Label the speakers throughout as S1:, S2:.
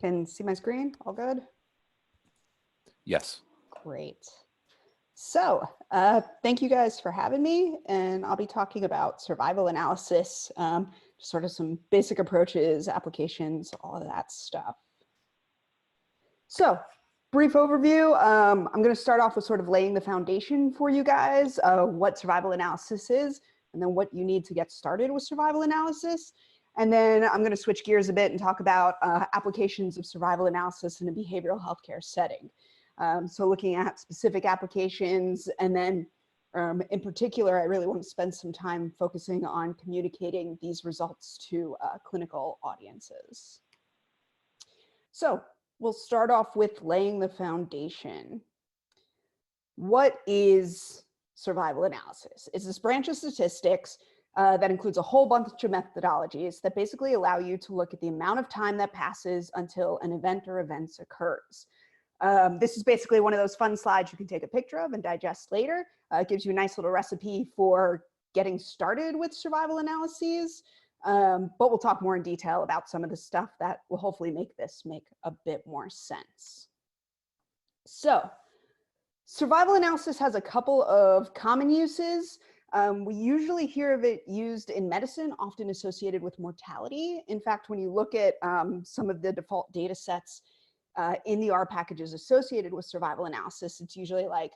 S1: Can see my screen? All good?
S2: Yes.
S1: Great. So thank you guys for having me, and I'll be talking about survival analysis, sort of some basic approaches, applications, all of that stuff. So brief overview, I'm going to start off with sort of laying the foundation for you guys, what survival analysis is, and then what you need to get started with survival analysis. And then I'm going to switch gears a bit and talk about applications of survival analysis in a behavioral healthcare setting. So looking at specific applications, and then in particular, I really want to spend some time focusing on communicating these results to clinical audiences. So we'll start off with laying the foundation. What is survival analysis? It's this branch of statistics that includes a whole bunch of methodologies that basically allow you to look at the amount of time that passes until an event or events occurs. This is basically one of those fun slides you can take a picture of and digest later. It gives you a nice little recipe for getting started with survival analyses, but we'll talk more in detail about some of the stuff that will hopefully make this make a bit more sense. So survival analysis has a couple of common uses. We usually hear of it used in medicine, often associated with mortality. In fact, when you look at some of the default data sets in the R packages associated with survival analysis, it's usually like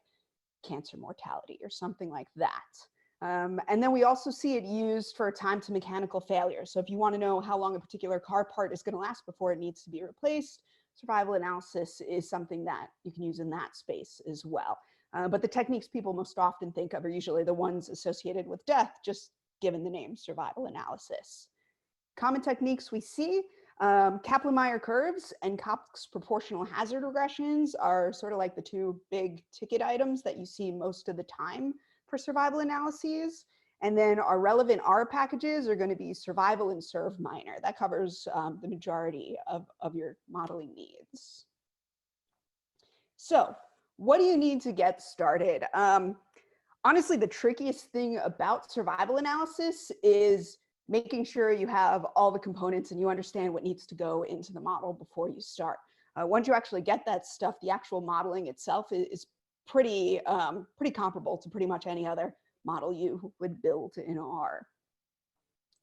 S1: cancer mortality or something like that. And then we also see it used for time to mechanical failure. So if you want to know how long a particular car part is going to last before it needs to be replaced, survival analysis is something that you can use in that space as well. But the techniques people most often think of are usually the ones associated with death, just given the name survival analysis. Common techniques we see, Kaplan-Meier curves and Cox proportional hazard regressions are sort of like the two big ticket items that you see most of the time for survival analyses. And then our relevant R packages are going to be survival and surv minor. That covers the majority of your modeling needs. So what do you need to get started? Honestly, the trickiest thing about survival analysis is making sure you have all the components and you understand what needs to go into the model before you start. Once you actually get that stuff, the actual modeling itself is pretty comparable to pretty much any other model you would build in R.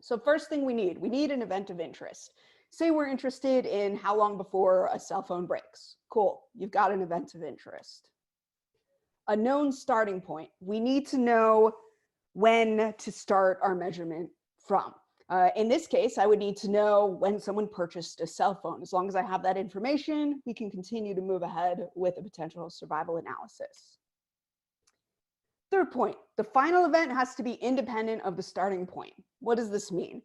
S1: So first thing we need an event of interest. Say we're interested in how long before a cell phone breaks. Cool, you've got an event of interest. A known starting point. We need to know when to start our measurement from. In this case, I would need to know when someone purchased a cell phone. As long as I have that information, we can continue to move ahead with a potential survival analysis. Third point, the final event has to be independent of the starting point. What does this mean?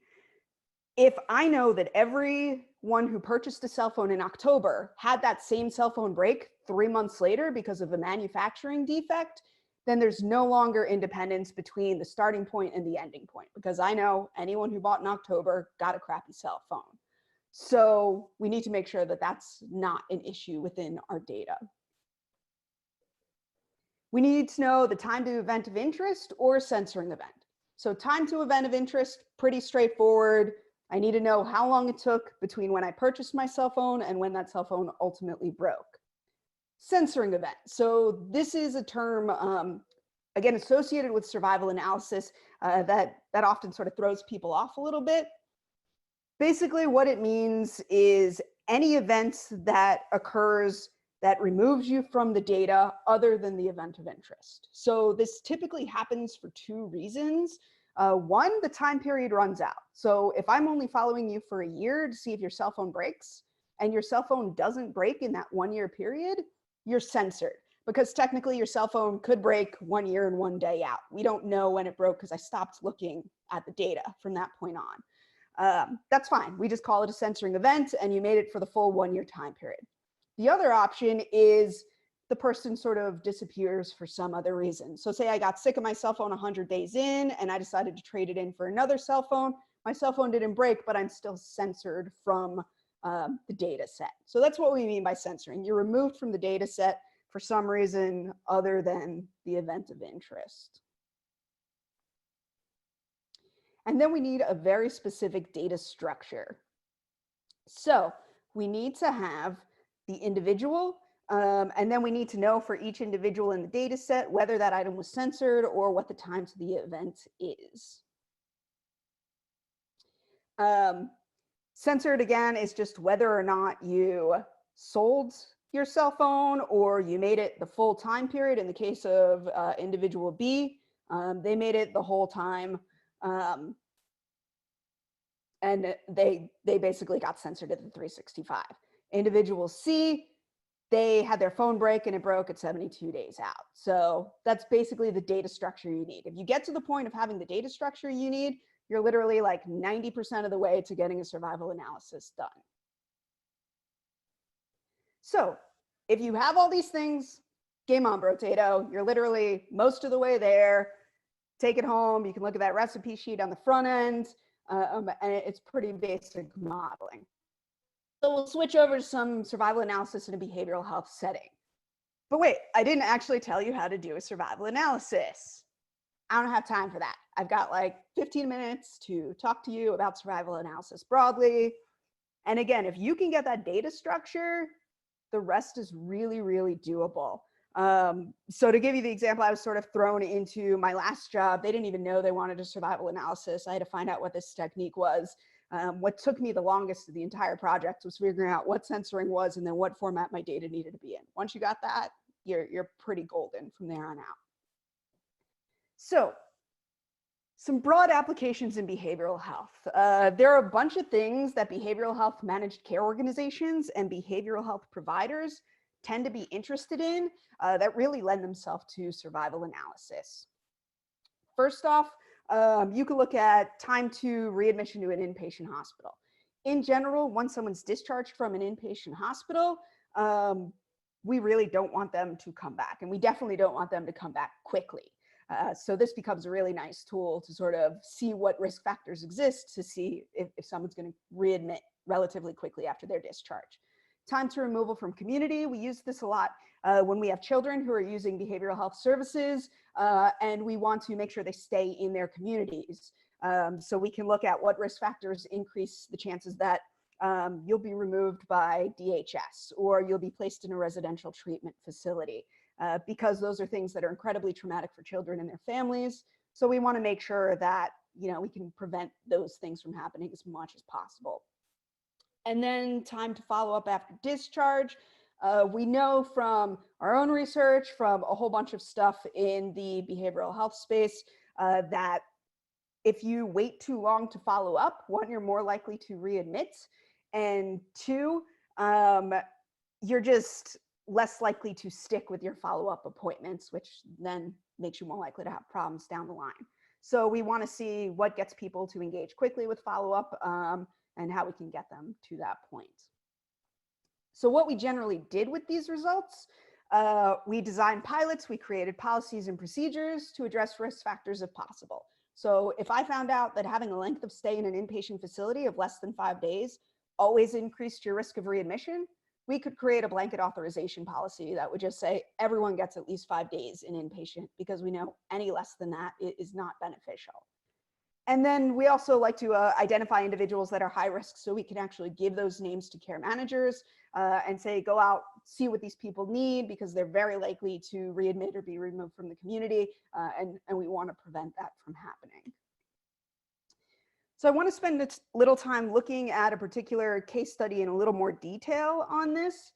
S1: If I know that everyone who purchased a cell phone in October had that same cell phone break 3 months later because of a manufacturing defect, then there's no longer independence between the starting point and the ending point, because I know anyone who bought in October got a crappy cell phone. So we need to make sure that that's not an issue within our data. We need to know the time to event of interest or censoring event. So time to event of interest, pretty straightforward. I need to know how long it took between when I purchased my cell phone and when that cell phone ultimately broke. Censoring event. So this is a term, again, associated with survival analysis that often sort of throws people off a little bit. Basically, what it means is any event that occurs that removes you from the data other than the event of interest. So this typically happens for two reasons. One, the time period runs out. So if I'm only following you for a year to see if your cell phone breaks and your cell phone doesn't break in that 1 year period, you're censored, because technically your cell phone could break 1 year and 1 day out. We don't know when it broke because I stopped looking at the data from that point on. That's fine. We just call it a censoring event and you made it for the full 1 year time period. The other option is the person sort of disappears for some other reason. So say I got sick of my cell phone 100 days in and I decided to trade it in for another cell phone. My cell phone didn't break, but I'm still censored from the data set. So that's what we mean by censoring. You're removed from the data set for some reason other than the event of interest. And then we need a very specific data structure. So we need to have the individual, and then we need to know for each individual in the data set whether that item was censored or what the time to the event is. Censored, again, is just whether or not you sold your cell phone or you made it the full time period. In the case of individual B, they made it the whole time, and they basically got censored at the 365. Individual C, they had their phone break and it broke at 72 days out. So that's basically the data structure you need. If you get to the point of having the data structure you need, you're literally like 90% of the way to getting a survival analysis done. So if you have all these things, game on, Brotato. You're literally most of the way there. Take it home. You can look at that recipe sheet on the front end, and it's pretty basic modeling. So we'll switch over to some survival analysis in a behavioral health setting. But wait, I didn't actually tell you how to do a survival analysis. I don't have time for that. I've got like 15 minutes to talk to you about survival analysis broadly. And again, if you can get that data structure, the rest is really, really doable. So to give you the example, I was sort of thrown into my last job. They didn't even know they wanted a survival analysis. I had to find out what this technique was. What took me the longest of the entire project was figuring out what censoring was and then what format my data needed to be in. Once you got that, you're pretty golden from there on out. So some broad applications in behavioral health. There are a bunch of things that behavioral health managed care organizations and behavioral health providers tend to be interested in that really lend themselves to survival analysis. First off, you can look at time to readmission to an inpatient hospital. In general, once someone's discharged from an inpatient hospital, we really don't want them to come back, and we definitely don't want them to come back quickly. So this becomes a really nice tool to sort of see what risk factors exist to see if someone's going to readmit relatively quickly after their discharge. Time to removal from community. We use this a lot when we have children who are using behavioral health services, and we want to make sure they stay in their communities. So we can look at what risk factors increase the chances that you'll be removed by DHS or you'll be placed in a residential treatment facility. Because those are things that are incredibly traumatic for children and their families. So we want to make sure that, we can prevent those things from happening as much as possible. And then time to follow up after discharge. We know from our own research, from a whole bunch of stuff in the behavioral health space, that if you wait too long to follow up, one, you're more likely to readmit, and two, you're just less likely to stick with your follow-up appointments, which then makes you more likely to have problems down the line. So we want to see what gets people to engage quickly with follow-up and how we can get them to that point. So what we generally did with these results, we designed pilots, we created policies and procedures to address risk factors if possible. So if I found out that having a length of stay in an inpatient facility of less than 5 days always increased your risk of readmission, we could create a blanket authorization policy that would just say everyone gets at least 5 days in inpatient, because we know any less than that is not beneficial. And then we also like to identify individuals that are high risk, so we can actually give those names to care managers and say, go out, see what these people need, because they're very likely to readmit or be removed from the community, and we want to prevent that from happening. So I want to spend a little time looking at a particular case study in a little more detail on this.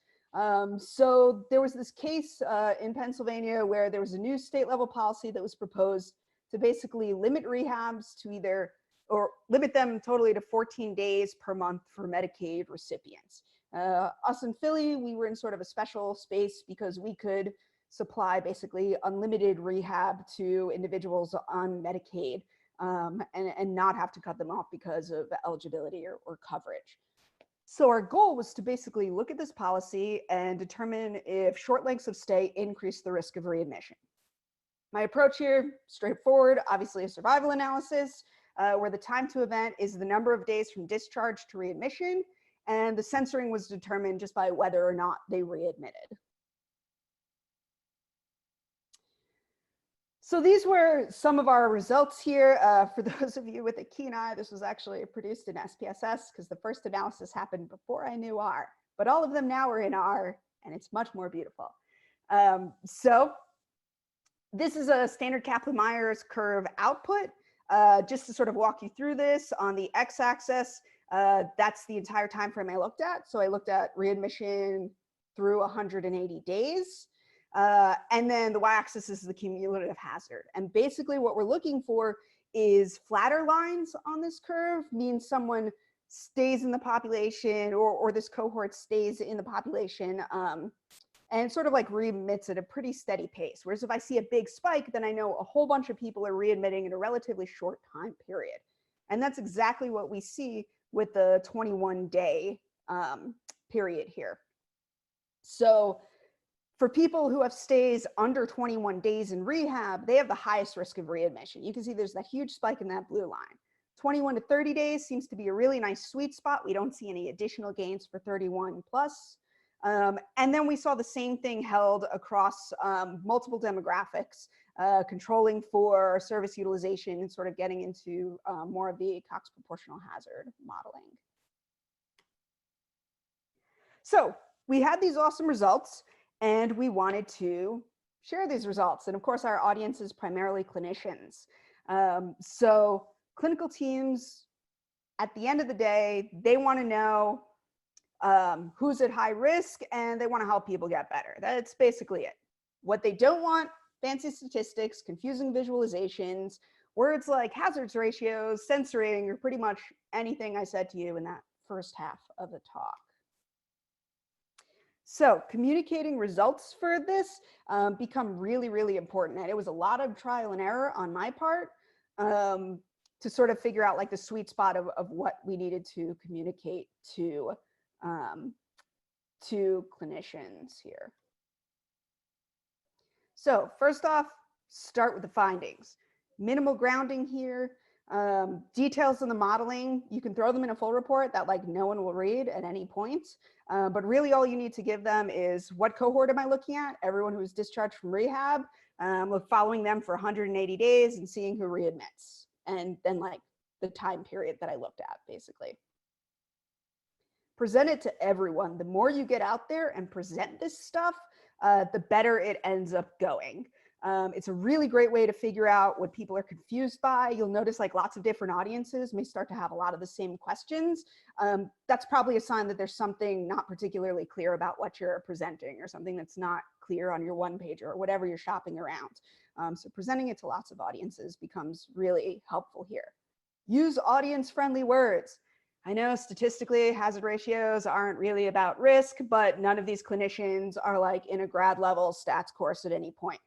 S1: So there was this case in Pennsylvania where there was a new state level policy that was proposed to basically limit rehabs to or limit them totally to 14 days per month for Medicaid recipients. Us in Philly, we were in sort of a special space because we could supply basically unlimited rehab to individuals on Medicaid. And not have to cut them off because of eligibility or coverage. So our goal was to basically look at this policy and determine if short lengths of stay increase the risk of readmission. My approach here, straightforward, obviously a survival analysis, where the time to event is the number of days from discharge to readmission, and the censoring was determined just by whether or not they readmitted. So these were some of our results here. For those of you with a keen eye, this was actually produced in SPSS because the first analysis happened before I knew R, but all of them now are in R and it's much more beautiful. So this is a standard Kaplan-Meier curve output. Just to sort of walk you through this, on the x-axis, that's the entire time frame I looked at. So I looked at readmission through 180 days. And then the y-axis is the cumulative hazard. And basically what we're looking for is flatter lines on this curve, means someone stays in the population, or this cohort stays in the population and sort of like readmits at a pretty steady pace. Whereas if I see a big spike, then I know a whole bunch of people are readmitting in a relatively short time period. And that's exactly what we see with the 21-day period here. So for people who have stays under 21 days in rehab, they have the highest risk of readmission. You can see there's that huge spike in that blue line. 21 to 30 days seems to be a really nice sweet spot. We don't see any additional gains for 31 plus. And then we saw the same thing held across multiple demographics, controlling for service utilization and sort of getting into more of the Cox proportional hazard modeling. So we had these awesome results and we wanted to share these results. And of course, our audience is primarily clinicians. So clinical teams, at the end of the day, they want to know who's at high risk, and they want to help people get better. That's basically it. What they don't want, fancy statistics, confusing visualizations, words like hazards ratios, censoring, or pretty much anything I said to you in that first half of the talk. So communicating results for this become really, really important. And it was a lot of trial and error on my part to sort of figure out like the sweet spot of what we needed to communicate to clinicians here. So first off, start with the findings. Minimal grounding here. Details in the modeling, you can throw them in a full report that like no one will read at any point. But really all you need to give them is what cohort am I looking at? Everyone who's discharged from rehab, following them for 180 days and seeing who readmits. And then like the time period that I looked at basically. Present it to everyone. The more you get out there and present this stuff, the better it ends up going. It's a really great way to figure out what people are confused by. You'll notice like lots of different audiences may start to have a lot of the same questions. That's probably a sign that there's something not particularly clear about what you're presenting, or something that's not clear on your one page or whatever you're shopping around. So presenting it to lots of audiences becomes really helpful here. Use audience-friendly words. I know statistically hazard ratios aren't really about risk, but none of these clinicians are like in a grad level stats course at any point.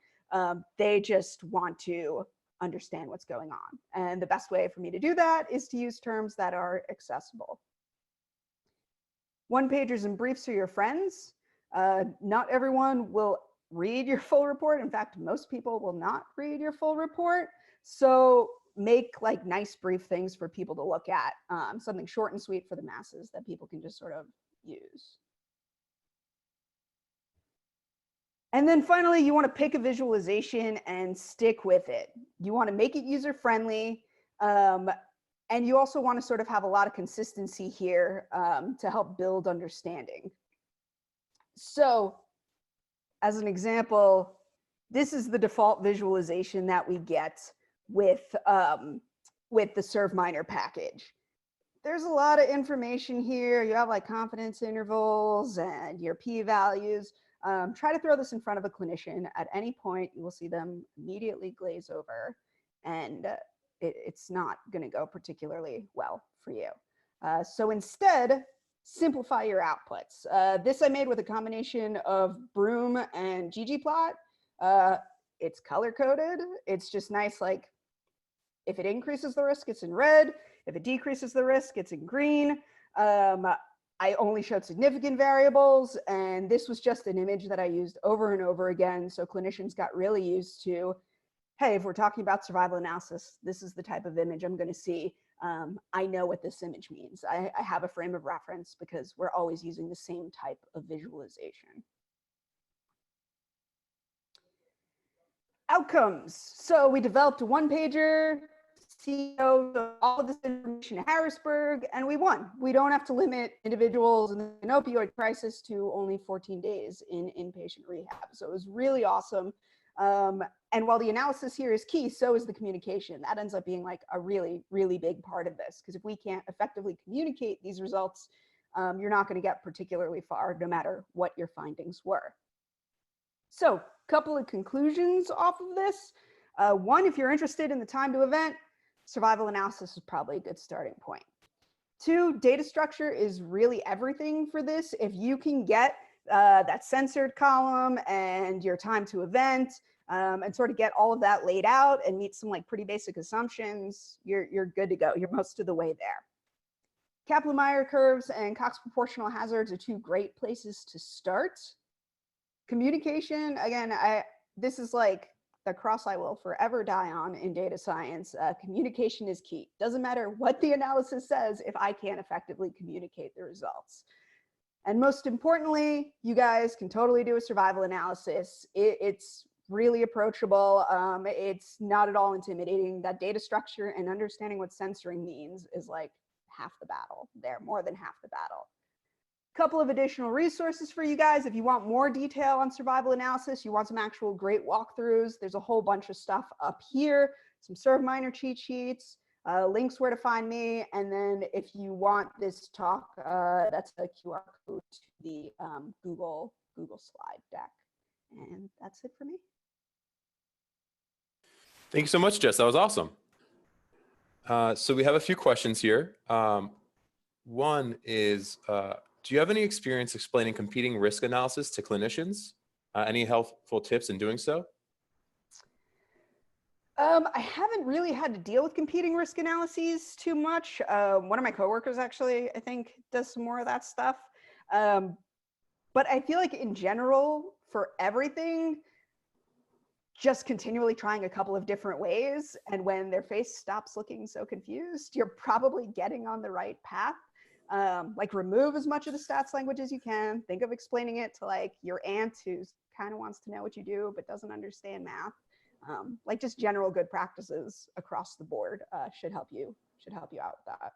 S1: They just want to understand what's going on. And the best way for me to do that is to use terms that are accessible. One-pagers and briefs are your friends. Not everyone will read your full report. In fact, most people will not read your full report. So make like nice brief things for people to look at, something short and sweet for the masses that people can just sort of use. And then finally, you want to pick a visualization and stick with it. You want to make it user-friendly. And you also want to sort of have a lot of consistency here to help build understanding. So as an example, this is the default visualization that we get with the ServMiner package. There's a lot of information here. You have like confidence intervals and your p-values. Try to throw this in front of a clinician at any point. You will see them immediately glaze over, and it's not going to go particularly well for you. So instead, simplify your outputs. This I made with a combination of Broom and ggplot. It's color coded. It's just nice, like if it increases the risk, it's in red. If it decreases the risk, it's in green. I only showed significant variables, and this was just an image that I used over and over again. So clinicians got really used to, hey, if we're talking about survival analysis, this is the type of image I'm going to see. I know what this image means. I have a frame of reference because we're always using the same type of visualization. Outcomes. So we developed a one-pager, CEO, all of this information in Harrisburg, and we won. We don't have to limit individuals in an opioid crisis to only 14 days in inpatient rehab. So it was really awesome. And while the analysis here is key, so is the communication. That ends up being like a really, really big part of this, because if we can't effectively communicate these results, you're not going to get particularly far, no matter what your findings were. So a couple of conclusions off of this. One, if you're interested in the time to event, survival analysis is probably a good starting point. Two, data structure is really everything for this. If you can get that censored column and your time to event and sort of get all of that laid out and meet some like pretty basic assumptions, you're good to go. You're most of the way there. Kaplan-Meier curves and Cox proportional hazards are two great places to start. Communication, again, this is like the cross I will forever die on in data science. Communication is key. Doesn't matter what the analysis says if I can't effectively communicate the results. And most importantly, you guys can totally do a survival analysis. It's really approachable. It's not at all intimidating. That data structure and understanding what censoring means is like half the battle there, more than half the battle. Couple of additional resources for you guys. If you want more detail on survival analysis, you want some actual great walkthroughs, there's a whole bunch of stuff up here, some SurvMiner cheat sheets, links where to find me. And then if you want this talk, that's a QR code to the Google slide deck. And that's it for me.
S2: Thank you so much, Jess. That was awesome. So we have a few questions here. One is, do you have any experience explaining competing risk analysis to clinicians? Any helpful tips in doing so?
S1: I haven't really had to deal with competing risk analyses too much. One of my coworkers actually, I think, does some more of that stuff. But I feel like in general, for everything, just continually trying a couple of different ways. And when their face stops looking so confused, you're probably getting on the right path. Like remove as much of the stats language as you can. Think of explaining it to like your aunt who kind of wants to know what you do, but doesn't understand math. Like just general good practices across the board should help you out with that.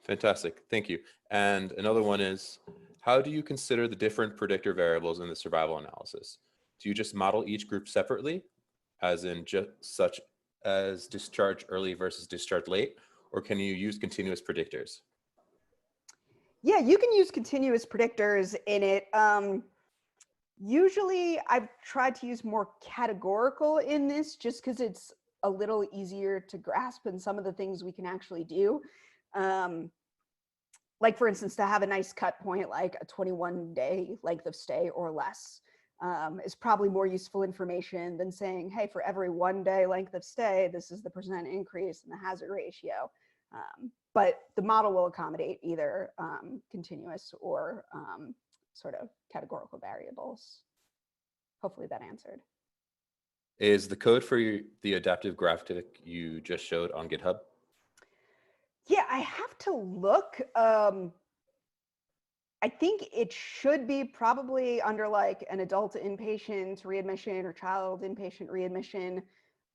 S2: Fantastic, thank you. And another one is, how do you consider the different predictor variables in the survival analysis? Do you just model each group separately, as in just such as discharge early versus discharge late, or can you use continuous predictors?
S1: Yeah, you can use continuous predictors in it. Usually I've tried to use more categorical in this just because it's a little easier to grasp and some of the things we can actually do. Like for instance, to have a nice cut point, like a 21-day length of stay or less is probably more useful information than saying, hey, for every 1 day length of stay, this is the percent increase in the hazard ratio. But the model will accommodate either continuous or sort of categorical variables. Hopefully that answered.
S2: Is the code for the adaptive graphic you just showed on GitHub?
S1: Yeah, I have to look. I think it should be probably under like an adult inpatient readmission or child inpatient readmission.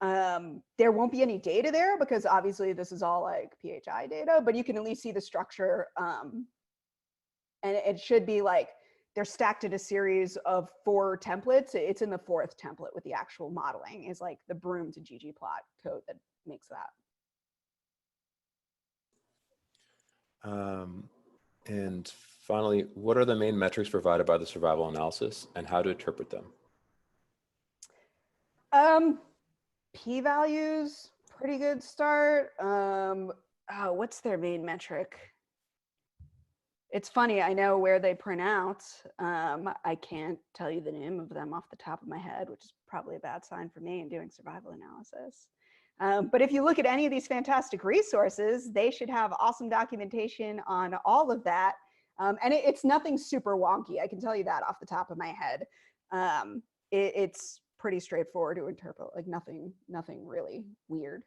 S1: There won't be any data there because obviously this is all like PHI data, but you can at least see the structure. And it should be like, they're stacked in a series of 4 templates. It's in the 4th template with the actual modeling is like the Broom to ggplot code that makes that.
S2: And finally, what are the main metrics provided by the survival analysis and how to interpret them?
S1: P-values, pretty good start. What's their main metric? It's funny, I know where they print out. I can't tell you the name of them off the top of my head, which is probably a bad sign for me in doing survival analysis. But if you look at any of these fantastic resources, they should have awesome documentation on all of that. And it's nothing super wonky, I can tell you that off the top of my head. It's pretty straightforward to interpret, like nothing really weird.